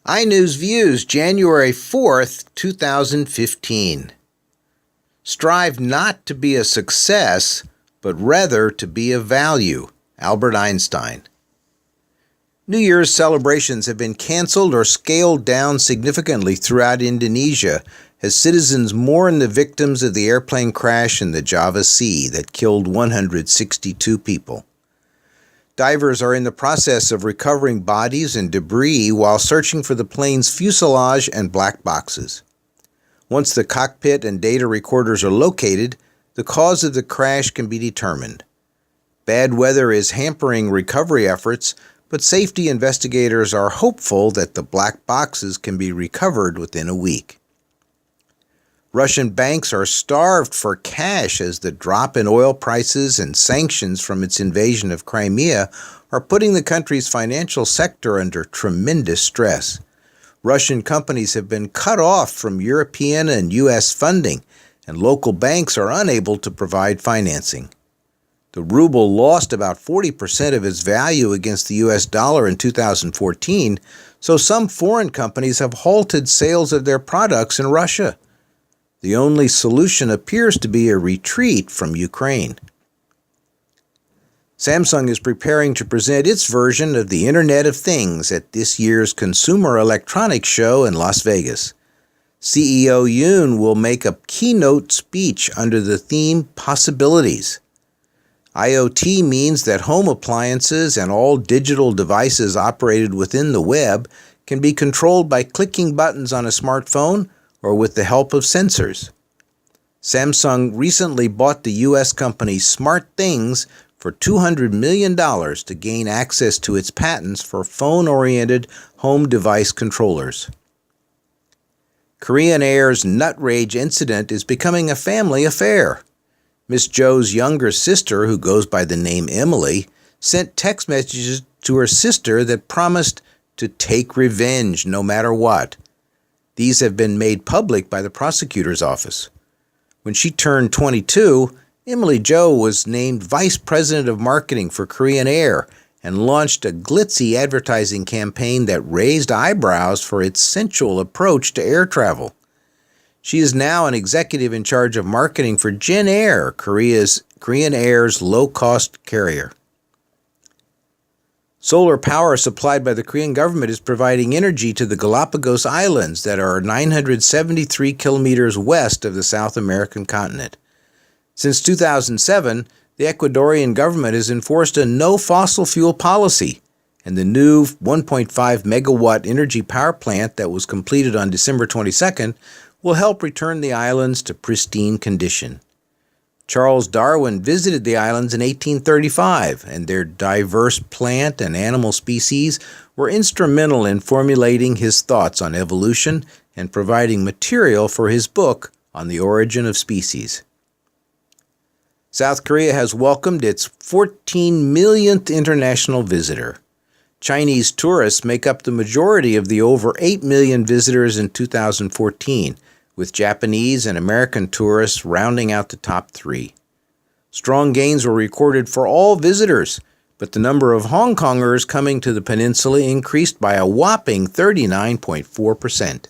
iNews January 4th, 2015. Strive not to be a success, but rather to be of value. Albert Einstein. New Year's celebrations have been canceled or scaled down significantly throughout Indonesia as citizens mourn the victims of the airplane crash in the Java Sea that killed 162 people. Divers are in the process of recovering bodies and debris while searching for the plane's fuselage and black boxes. Once the cockpit and data recorders are located, the cause of the crash can be determined. Bad weather is hampering recovery efforts, but safety investigators are hopeful that the black boxes can be recovered within a week. Russian banks are starved for cash as the drop in oil prices and sanctions from its invasion of Crimea are putting the country's financial sector under tremendous stress. Russian companies have been cut off from European and U.S. funding, and local banks are unable to provide financing. The ruble lost about 40% of its value against the U.S. dollar in 2014, so some foreign companies have halted sales of their products in Russia. The only solution appears to be a retreat from Ukraine. Samsung is preparing to present its version of the Internet of Things at this year's Consumer Electronics Show in Las Vegas. CEO Yoon will make a keynote speech under the theme Possibilities. IoT means that home appliances and all digital devices operated within the web can be controlled by clicking buttons on a smartphone or with the help of sensors. Samsung recently bought the U.S. company SmartThings for $200 million to gain access to its patents for phone-oriented home device controllers. Korean Air's nut rage incident is becoming a family affair. Miss Jo's younger sister, who goes by the name Emily, sent text messages to her sister that promised to take revenge no matter what. These have been made public by the prosecutor's office. When she turned 22, Emily Jo was named Vice President of Marketing for Korean Air and launched a glitzy advertising campaign that raised eyebrows for its sensual approach to air travel. She is now an executive in charge of marketing for Jin Air, Korean Air's low-cost carrier. Solar power supplied by the Korean government is providing energy to the Galapagos Islands that are 973 kilometers west of the South American continent. Since 2007, the Ecuadorian government has enforced a no fossil fuel policy, and the new 1.5 megawatt energy power plant that was completed on December 22nd will help return the islands to pristine condition. Charles Darwin visited the islands in 1835, and their diverse plant and animal species were instrumental in formulating his thoughts on evolution and providing material for his book on the origin of species. South Korea has welcomed its 14 millionth international visitor. Chinese tourists make up the majority of the over 8 million visitors in 2014, with Japanese and American tourists rounding out the top three. Strong gains were recorded for all visitors, but the number of Hong Kongers coming to the peninsula increased by a whopping 39.4%.